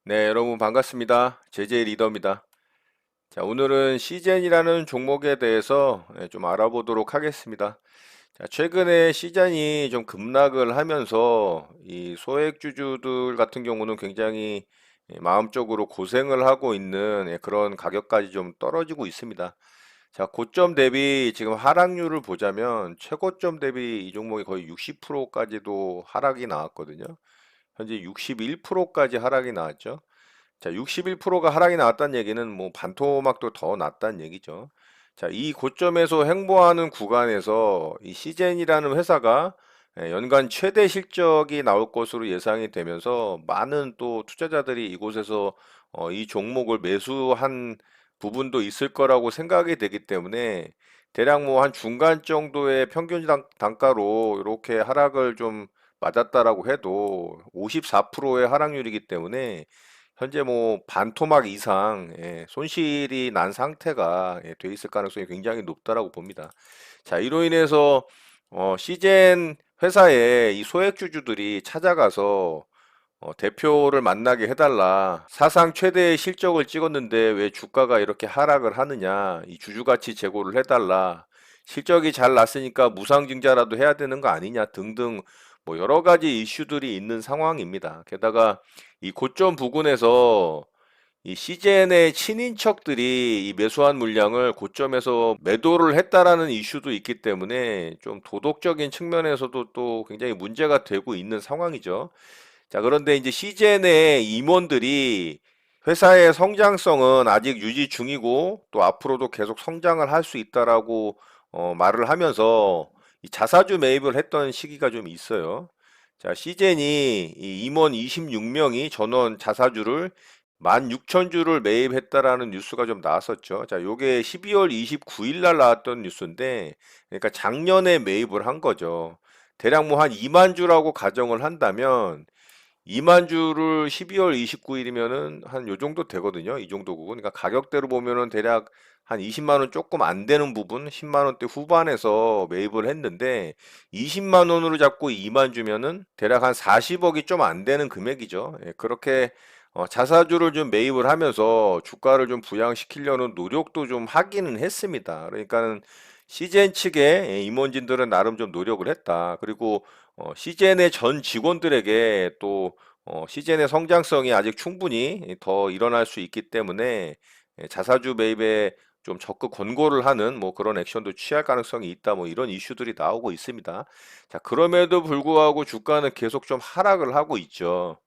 네, 여러분 반갑습니다. 제제 리더입니다. 자, 오늘은 시젠이라는 종목에 대해서 좀 알아보도록 하겠습니다. 자, 최근에 시젠이 좀 급락을 하면서 이 소액주주들 같은 경우는 굉장히 마음적으로 고생을 하고 있는 그런 가격까지 좀 떨어지고 있습니다. 자, 고점 대비 지금 하락률을 보자면 최고점 대비 이 종목이 거의 60%까지도 하락이 나왔거든요. 현재 61%까지 하락이 나왔죠. 자, 61%가 하락이 나왔다는 얘기는 뭐 반토막도 더 났다는 얘기죠. 자, 이 고점에서 횡보하는 구간에서 이 시젠이라는 회사가 연간 최대 실적이 나올 것으로 예상이 되면서 많은 또 투자자들이 이곳에서 이 종목을 매수한 부분도 있을 거라고 생각이 되기 때문에 대략 뭐 한 중간 정도의 평균 단가로 이렇게 하락을 좀 맞았다라고 해도 54%의 하락률이기 때문에 현재 뭐 반토막 이상 손실이 난 상태가 돼 있을 가능성이 굉장히 높다라고 봅니다. 자, 이로 인해서 시젠 회사에 이 소액주주들이 찾아가서 대표를 만나게 해달라. 사상 최대의 실적을 찍었는데 왜 주가가 이렇게 하락을 하느냐. 이 주주가치 제고를 해달라. 실적이 잘 났으니까 무상증자라도 해야 되는 거 아니냐 등등 뭐 여러 가지 이슈들이 있는 상황입니다. 게다가 이 고점 부근에서 이 시젠의 친인척들이 이 매수한 물량을 고점에서 매도를 했다라는 이슈도 있기 때문에 좀 도덕적인 측면에서도 또 굉장히 문제가 되고 있는 상황이죠. 자, 그런데 이제 시젠의 임원들이 회사의 성장성은 아직 유지 중이고 또 앞으로도 계속 성장을 할 수 있다라고 말을 하면서 이 자사주 매입을 했던 시기가 좀 있어요. 자, 시젠이 이 임원 26명이 전원 자사주를 16,000주를 매입했다라는 뉴스가 좀 나왔었죠. 자, 요게 12월 29일 날 나왔던 뉴스인데, 그러니까 작년에 매입을 한 거죠. 대략 뭐 한 2만 주라고 가정을 한다면, 2만 주를 12월 29일이면은 한 요 정도 되거든요. 이 정도 부분. 그러니까 가격대로 보면은 대략 한 20만 원 조금 안 되는 부분, 10만 원대 후반에서 매입을 했는데 20만 원으로 잡고 2만 주면은 대략 한 40억이 좀 안 되는 금액이죠. 그렇게 자사주를 좀 매입을 하면서 주가를 좀 부양시키려는 노력도 좀 하기는 했습니다. 그러니까는 시젠 측의 임원진들은 나름 좀 노력을 했다. 그리고 시젠의 전 직원들에게 또 시젠의 성장성이 아직 충분히 더 일어날 수 있기 때문에 자사주 매입에 좀 적극 권고를 하는 뭐 그런 액션도 취할 가능성이 있다 뭐 이런 이슈들이 나오고 있습니다. 자, 그럼에도 불구하고 주가는 계속 좀 하락을 하고 있죠.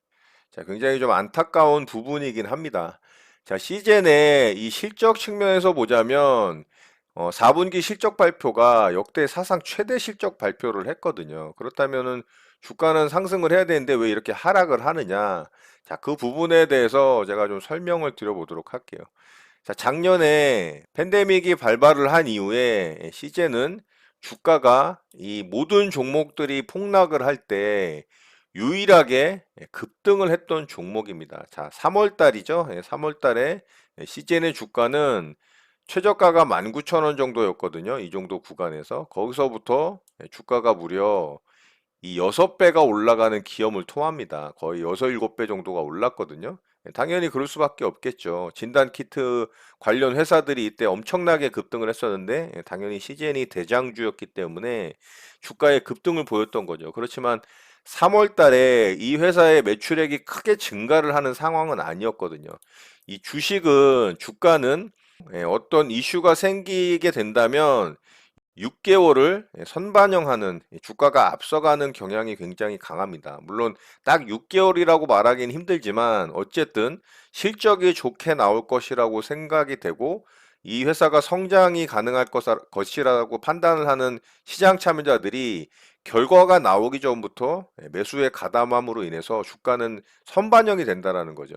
자, 굉장히 좀 안타까운 부분이긴 합니다. 자, 시젠의 이 실적 측면에서 보자면 4분기 실적 발표가 역대 사상 최대 실적 발표를 했거든요. 그렇다면은 주가는 상승을 해야 되는데 왜 이렇게 하락을 하느냐? 자, 그 부분에 대해서 제가 좀 설명을 드려보도록 할게요. 자, 작년에 팬데믹이 발발을 한 이후에 시제는 주가가 이 모든 종목들이 폭락을 할 때 유일하게 급등을 했던 종목입니다. 자, 3월 달이죠. 3월 달에 시젠의 주가는 최저가가 19,000원 정도였거든요. 이 정도 구간에서. 거기서부터 주가가 무려 이 6배가 올라가는 기염을 토합니다. 거의 6, 7배 정도가 올랐거든요. 당연히 그럴 수밖에 없겠죠. 진단키트 관련 회사들이 이때 엄청나게 급등을 했었는데 당연히 CGN이 대장주였기 때문에 주가의 급등을 보였던 거죠. 그렇지만 3월 달에 이 회사의 매출액이 크게 증가를 하는 상황은 아니었거든요. 이 주식은 주가는 어떤 이슈가 생기게 된다면 6개월을 선반영하는 주가가 앞서가는 경향이 굉장히 강합니다. 물론 딱 6개월이라고 말하기는 힘들지만 어쨌든 실적이 좋게 나올 것이라고 생각이 되고 이 회사가 성장이 가능할 것이라고 판단을 하는 시장 참여자들이 결과가 나오기 전부터 매수에 가담함으로 인해서 주가는 선반영이 된다라는 거죠.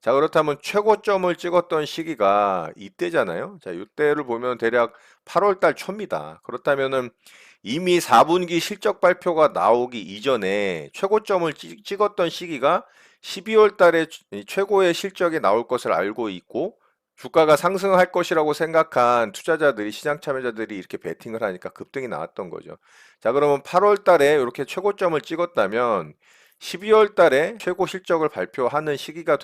자, 그렇다면 최고점을 찍었던 시기가 이때잖아요. 자, 이때를 보면 대략 8월 달 초입니다. 그렇다면은 이미 4분기 실적 발표가 나오기 이전에 최고점을 찍었던 시기가 12월 달에 최고의 실적이 나올 것을 알고 있고 주가가 상승할 것이라고 생각한 투자자들이 시장 참여자들이 이렇게 베팅을 하니까 급등이 나왔던 거죠. 자, 그러면 8월 달에 이렇게 최고점을 찍었다면 12월 달에 최고 실적을 발표하는 시기가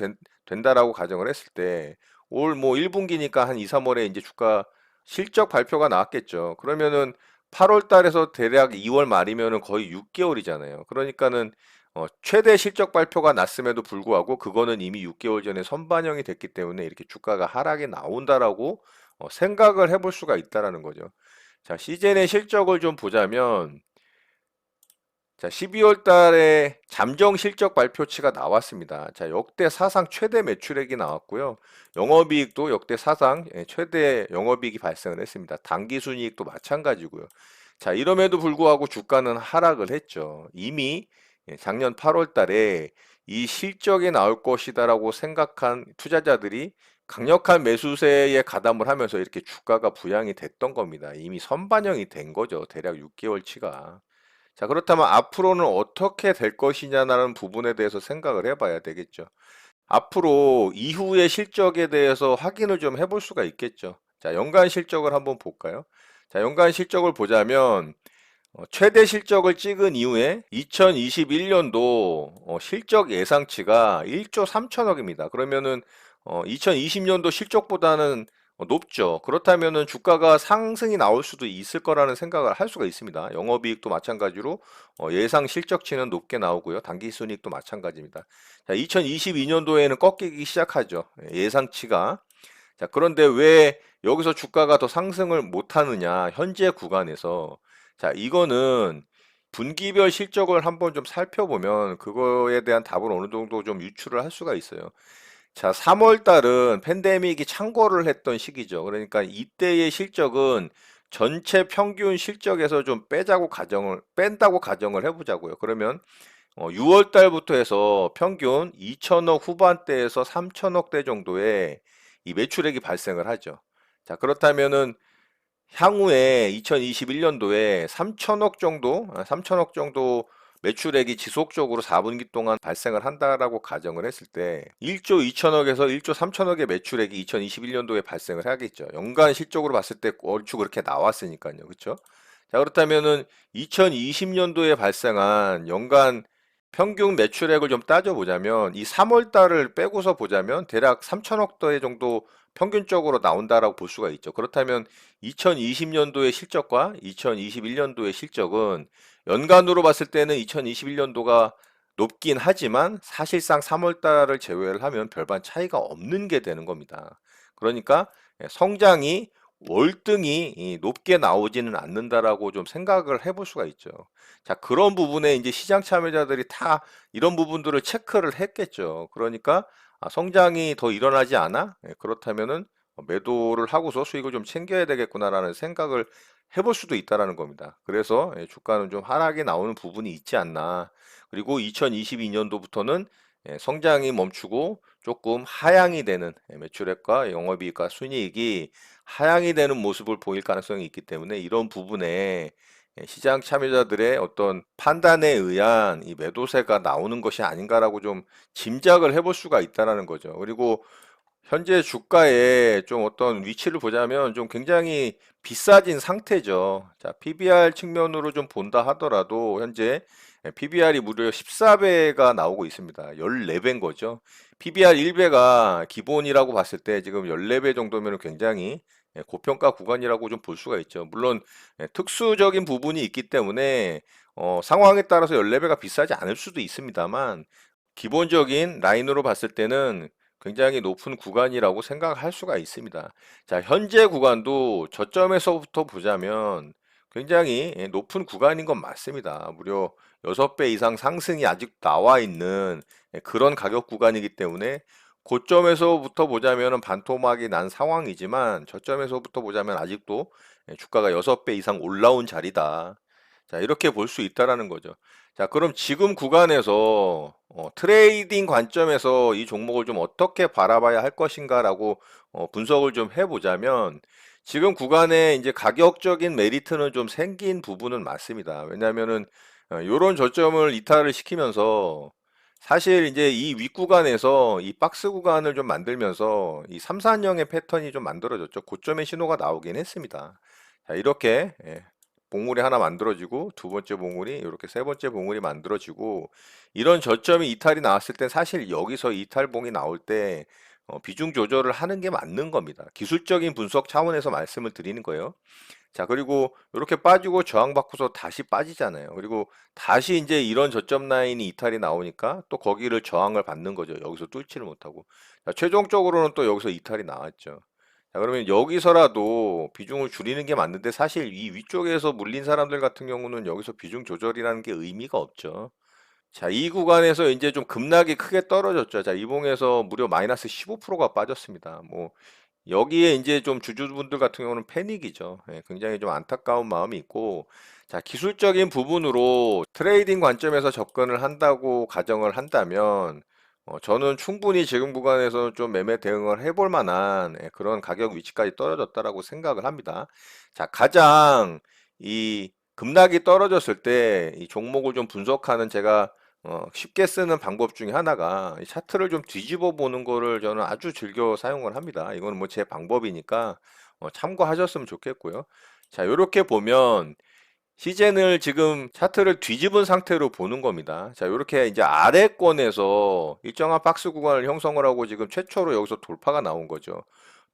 된다라고 가정을 했을 때 올 뭐 1분기니까 한 2, 3월에 이제 주가 실적 발표가 나왔겠죠. 그러면은 8월 달에서 대략 2월 말이면은 거의 6개월이잖아요. 그러니까는 최대 실적 발표가 났음에도 불구하고 그거는 이미 6개월 전에 선반영이 됐기 때문에 이렇게 주가가 하락이 나온다라고 생각을 해볼 수가 있다라는 거죠. 자, 시젠의 실적을 좀 보자면 자, 12월 달에 잠정 실적 발표치가 나왔습니다. 자, 역대 사상 최대 매출액이 나왔고요. 영업이익도 역대 사상 최대 영업이익이 발생을 했습니다. 당기순이익도 마찬가지고요. 자, 이럼에도 불구하고 주가는 하락을 했죠. 이미 작년 8월 달에 이 실적이 나올 것이다라고 생각한 투자자들이 강력한 매수세에 가담을 하면서 이렇게 주가가 부양이 됐던 겁니다. 이미 선반영이 된 거죠. 대략 6개월치가. 자, 그렇다면 앞으로는 어떻게 될 것이냐라는 부분에 대해서 생각을 해봐야 되겠죠. 앞으로 이후의 실적에 대해서 확인을 좀 해볼 수가 있겠죠. 자, 연간 실적을 한번 볼까요? 자, 연간 실적을 보자면 최대 실적을 찍은 이후에 2021년도 실적 예상치가 1조 3천억입니다. 그러면은 2020년도 실적보다는 높죠. 그렇다면은 주가가 상승이 나올 수도 있을 거라는 생각을 할 수가 있습니다. 영업이익도 마찬가지로 예상 실적치는 높게 나오고요. 당기순이익도 마찬가지입니다. 자, 2022년도에는 꺾이기 시작하죠. 예상치가. 자, 그런데 왜 여기서 주가가 더 상승을 못하느냐, 현재 구간에서. 자, 이거는 분기별 실적을 한번 좀 살펴보면 그거에 대한 답을 어느 정도 좀 유추를 할 수가 있어요. 자, 3월 달은 팬데믹이 창궐을 했던 시기죠. 그러니까 이때의 실적은 전체 평균 실적에서 좀 뺀다고 가정을 해보자고요. 그러면 6월 달부터 해서 평균 2천억 후반대에서 3천억 대 정도의 이 매출액이 발생을 하죠. 자, 그렇다면은 향후에 2021년도에 3천억 정도 매출액이 지속적으로 4분기 동안 발생을 한다라고 가정을 했을 때 1조 2천억에서 1조 3천억의 매출액이 2021년도에 발생을 하겠죠. 연간 실적으로 봤을 때 얼추 그렇게 나왔으니까요. 그렇죠? 자, 그렇다면은 2020년도에 발생한 연간 평균 매출액을 좀 따져보자면 이 3월 달을 빼고서 보자면 대략 3천억 대 정도 평균적으로 나온다라고 볼 수가 있죠. 그렇다면 2020년도의 실적과 2021년도의 실적은 연간으로 봤을 때는 2021년도가 높긴 하지만 사실상 3월 달을 제외를 하면 별반 차이가 없는 게 되는 겁니다. 그러니까 성장이 월등히 높게 나오지는 않는다라고 좀 생각을 해볼 수가 있죠. 자, 그런 부분에 이제 시장 참여자들이 다 이런 부분들을 체크를 했겠죠. 그러니까 성장이 더 일어나지 않아? 그렇다면은 매도를 하고서 수익을 좀 챙겨야 되겠구나라는 생각을 해볼 수도 있다라는 겁니다. 그래서 주가는 좀 하락이 나오는 부분이 있지 않나. 그리고 2022년도부터는 성장이 멈추고 조금 하향이 되는 매출액과 영업이익과 순이익이 하향이 되는 모습을 보일 가능성이 있기 때문에 이런 부분에 시장 참여자들의 어떤 판단에 의한 이 매도세가 나오는 것이 아닌가라고 좀 짐작을 해볼 수가 있다라는 거죠. 그리고 현재 주가의 좀 어떤 위치를 보자면 좀 굉장히 비싸진 상태죠. 자, PBR 측면으로 좀 본다 하더라도 현재 PBR이 무려 14배가 나오고 있습니다. 14배인 거죠. PBR 1배가 기본이라고 봤을 때 지금 14배 정도면 굉장히 고평가 구간이라고 좀 볼 수가 있죠. 물론 특수적인 부분이 있기 때문에 상황에 따라서 14배가 비싸지 않을 수도 있습니다만 기본적인 라인으로 봤을 때는 굉장히 높은 구간이라고 생각할 수가 있습니다. 자, 현재 구간도 저점에서부터 보자면 굉장히 높은 구간인 건 맞습니다. 무려 6배 이상 상승이 아직 나와 있는 그런 가격 구간이기 때문에 고점에서부터 보자면 반토막이 난 상황이지만 저점에서부터 보자면 아직도 주가가 6배 이상 올라온 자리다. 자, 이렇게 볼 수 있다라는 거죠. 자, 그럼 지금 구간에서 트레이딩 관점에서 이 종목을 좀 어떻게 바라봐야 할 것인가라고 분석을 좀 해보자면 지금 구간에 이제 가격적인 메리트는 좀 생긴 부분은 맞습니다. 왜냐하면은 이런 저점을 이탈을 시키면서 사실 이제 이 윗구간에서 이 박스 구간을 좀 만들면서 이 3, 4년의 패턴이 좀 만들어졌죠. 고점의 신호가 나오긴 했습니다. 자, 이렇게 봉우리 하나 만들어지고 두 번째 봉우리 이렇게 세 번째 봉우리 만들어지고 이런 저점이 이탈이 나왔을 땐 사실 여기서 이탈봉이 나올 때 비중 조절을 하는 게 맞는 겁니다. 기술적인 분석 차원에서 말씀을 드리는 거예요. 자, 그리고 이렇게 빠지고 저항받고서 다시 빠지잖아요. 그리고 다시 이제 이런 저점 라인이 이탈이 나오니까 또 거기를 저항을 받는 거죠. 여기서 뚫지를 못하고. 자, 최종적으로는 또 여기서 이탈이 나왔죠. 자, 그러면 여기서라도 비중을 줄이는 게 맞는데 사실 이 위쪽에서 물린 사람들 같은 경우는 여기서 비중 조절이라는 게 의미가 없죠. 자, 이 구간에서 이제 좀 급락이 크게 떨어졌죠. 자, 이봉에서 무려 마이너스 15%가 빠졌습니다. 뭐 여기에 이제 좀 주주분들 같은 경우는 패닉이죠. 예, 굉장히 좀 안타까운 마음이 있고, 자, 기술적인 부분으로 트레이딩 관점에서 접근을 한다고 가정을 한다면, 저는 충분히 지금 구간에서 좀 매매 대응을 해볼 만한 그런 가격 위치까지 떨어졌다라고 생각을 합니다. 자, 가장 이 급락이 떨어졌을 때 이 종목을 좀 분석하는 제가 쉽게 쓰는 방법 중에 하나가 이 차트를 좀 뒤집어 보는 거를 저는 아주 즐겨 사용을 합니다. 이거는 뭐 제 방법이니까 참고하셨으면 좋겠고요. 자, 이렇게 보면 시젠을 지금 차트를 뒤집은 상태로 보는 겁니다. 자, 이렇게 이제 아래권에서 일정한 박스 구간을 형성을 하고 지금 최초로 여기서 돌파가 나온 거죠.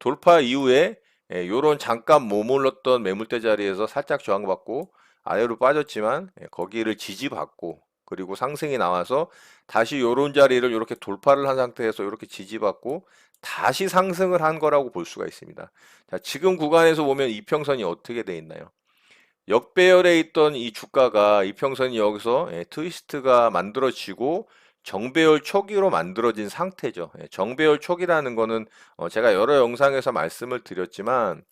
돌파 이후에 요런 잠깐 머물렀던 매물대 자리에서 살짝 저항받고 아래로 빠졌지만 거기를 지지받고 그리고 상승이 나와서 다시 요런 자리를 이렇게 돌파를 한 상태에서 이렇게 지지받고 다시 상승을 한 거라고 볼 수가 있습니다. 자, 지금 구간에서 보면 이평선이 어떻게 돼 있나요? 역배열에 있던 이 주가가 이평선이 여기서 트위스트가 만들어지고 정배열 초기로 만들어진 상태죠. 정배열 초기라는 거는 제가 여러 영상에서 말씀을 드렸지만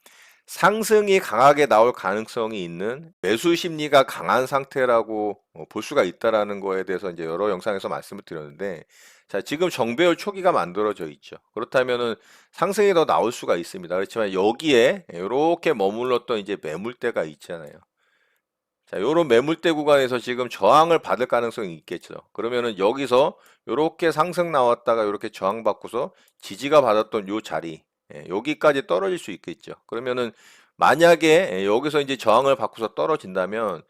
상승이 강하게 나올 가능성이 있는 매수 심리가 강한 상태라고 볼 수가 있다라는 거에 대해서 이제 여러 영상에서 말씀을 드렸는데 자, 지금 정배열 초기가 만들어져 있죠. 그렇다면은 상승이 더 나올 수가 있습니다. 그렇지만 여기에 이렇게 머물렀던 이제 매물대가 있잖아요. 자, 요런 매물대 구간에서 지금 저항을 받을 가능성이 있겠죠. 그러면은 여기서 요렇게 상승 나왔다가 요렇게 저항받고서 지지가 받았던 요 자리, 여기까지 떨어질 수 있겠죠. 그러면은 만약에 여기서 이제 저항을 받고서 떨어진다면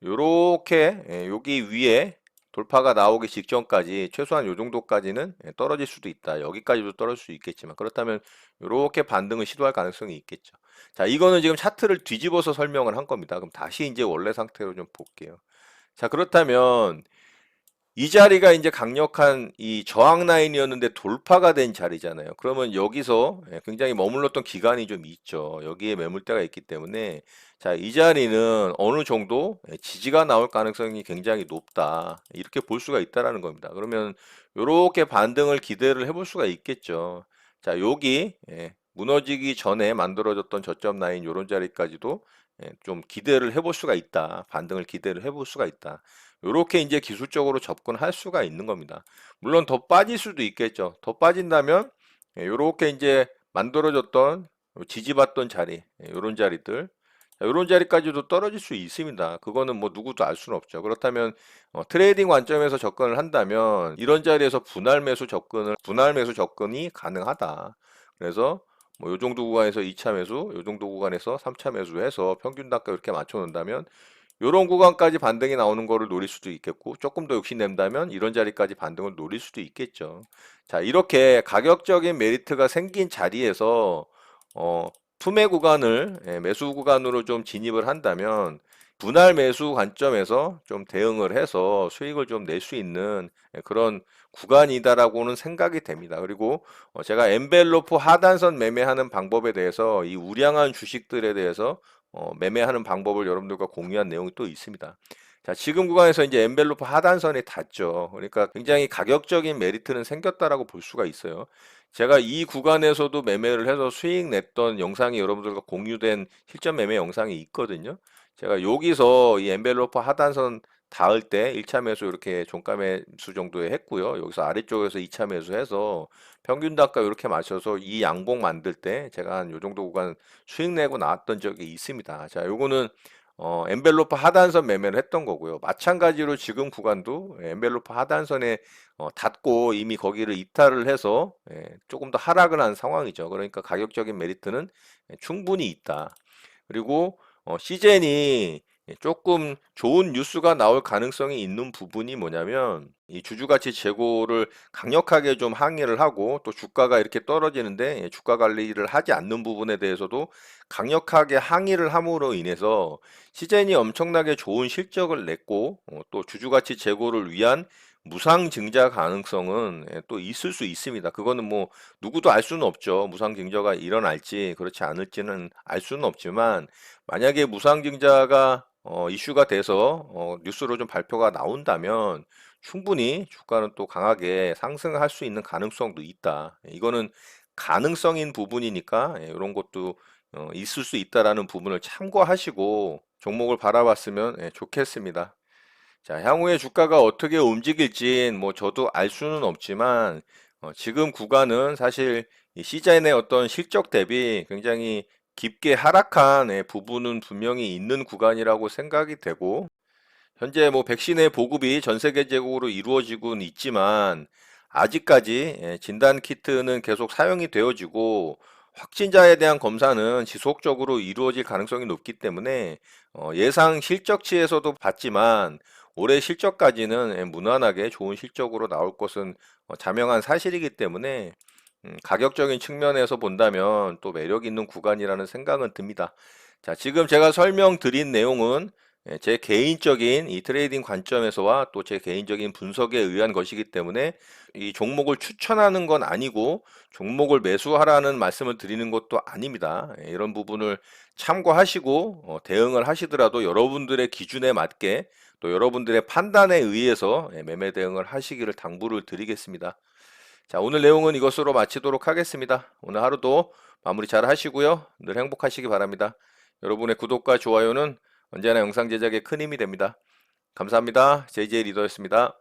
요렇게 여기 위에 돌파가 나오기 직전까지 최소한 요 정도까지는 떨어질 수도 있다. 여기까지도 떨어질 수 있겠지만 그렇다면 요렇게 반등을 시도할 가능성이 있겠죠. 자, 이거는 지금 차트를 뒤집어서 설명을 한 겁니다. 그럼 다시 이제 원래 상태로 좀 볼게요. 자, 그렇다면 이 자리가 이제 강력한 이 저항 라인이었는데 돌파가 된 자리잖아요. 그러면 여기서 굉장히 머물렀던 기간이 좀 있죠. 여기에 매물대가 있기 때문에 자, 이 자리는 어느 정도 지지가 나올 가능성이 굉장히 높다. 이렇게 볼 수가 있다라는 겁니다. 그러면 이렇게 반등을 기대를 해볼 수가 있겠죠. 자, 여기 무너지기 전에 만들어졌던 저점 라인 이런 자리까지도 좀 기대를 해볼 수가 있다. 반등을 기대를 해볼 수가 있다. 이렇게 이제 기술적으로 접근할 수가 있는 겁니다. 물론 더 빠질 수도 있겠죠. 더 빠진다면 이렇게 이제 만들어졌던 지지받던 자리, 이런 자리들, 이런 자리까지도 떨어질 수 있습니다. 그거는 뭐 누구도 알 수는 없죠. 그렇다면 트레이딩 관점에서 접근을 한다면 이런 자리에서 분할 매수 접근이 가능하다. 그래서 뭐 요 정도 구간에서 2차 매수, 요 정도 구간에서 3차 매수해서 평균 단가 이렇게 맞춰 놓는다면 요런 구간까지 반등이 나오는 거를 노릴 수도 있겠고 조금 더 욕심낸다면 이런 자리까지 반등을 노릴 수도 있겠죠. 자, 이렇게 가격적인 메리트가 생긴 자리에서 투매 구간을 매수 구간으로 좀 진입을 한다면 분할 매수 관점에서 좀 대응을 해서 수익을 좀 낼 수 있는 그런 구간이다라고는 생각이 됩니다. 그리고 제가 엔벨로프 하단선 매매하는 방법에 대해서 이 우량한 주식들에 대해서 매매하는 방법을 여러분들과 공유한 내용이 또 있습니다. 자, 지금 구간에서 이제 엔벨로프 하단선이 닿죠. 그러니까 굉장히 가격적인 메리트는 생겼다라고 볼 수가 있어요. 제가 이 구간에서도 매매를 해서 수익 냈던 영상이 여러분들과 공유된 실전 매매 영상이 있거든요. 제가 여기서 이 엔벨로프 하단선 닿을 때 1차 매수 이렇게 종가 매수 정도에 했고요. 여기서 아래쪽에서 2차 매수해서 평균 단가 이렇게 맞춰서 이 양봉 만들 때 제가 한 요 정도 구간 수익 내고 나왔던 적이 있습니다. 자, 요거는 엔벨로프 하단선 매매를 했던 거고요. 마찬가지로 지금 구간도 엔벨로프 하단선에 닿고 이미 거기를 이탈을 해서 조금 더 하락을 한 상황이죠. 그러니까 가격적인 메리트는 충분히 있다. 그리고 시젠이 조금 좋은 뉴스가 나올 가능성이 있는 부분이 뭐냐면 이 주주가치 재고를 강력하게 좀 항의를 하고 또 주가가 이렇게 떨어지는데 주가 관리를 하지 않는 부분에 대해서도 강력하게 항의를 함으로 인해서 시젠이 엄청나게 좋은 실적을 냈고 또 주주가치 재고를 위한 무상증자 가능성은 또 있을 수 있습니다. 그거는 뭐 누구도 알 수는 없죠. 무상증자가 일어날지 그렇지 않을지는 알 수는 없지만 만약에 무상증자가 이슈가 돼서 뉴스로 좀 발표가 나온다면 충분히 주가는 또 강하게 상승할 수 있는 가능성도 있다. 이거는 가능성인 부분이니까 이런 것도 있을 수 있다라는 부분을 참고하시고 종목을 바라봤으면 좋겠습니다. 자, 향후에 주가가 어떻게 움직일진 뭐 저도 알 수는 없지만 지금 구간은 사실 이 시장의 어떤 실적 대비 굉장히 깊게 하락한 부분은 분명히 있는 구간이라고 생각이 되고 현재 뭐 백신의 보급이 전 세계적으로 이루어지고는 있지만 아직까지 진단 키트는 계속 사용이 되어지고 확진자에 대한 검사는 지속적으로 이루어질 가능성이 높기 때문에 예상 실적치에서도 봤지만 올해 실적까지는 무난하게 좋은 실적으로 나올 것은 자명한 사실이기 때문에 가격적인 측면에서 본다면 또 매력 있는 구간이라는 생각은 듭니다. 자, 지금 제가 설명드린 내용은 제 개인적인 이 트레이딩 관점에서와 또 제 개인적인 분석에 의한 것이기 때문에 이 종목을 추천하는 건 아니고 종목을 매수하라는 말씀을 드리는 것도 아닙니다. 이런 부분을 참고하시고 대응을 하시더라도 여러분들의 기준에 맞게 또 여러분들의 판단에 의해서 매매 대응을 하시기를 당부를 드리겠습니다. 자, 오늘 내용은 이것으로 마치도록 하겠습니다. 오늘 하루도 마무리 잘 하시고요. 늘 행복하시기 바랍니다. 여러분의 구독과 좋아요는 언제나 영상 제작에 큰 힘이 됩니다. 감사합니다. JJ 리더였습니다.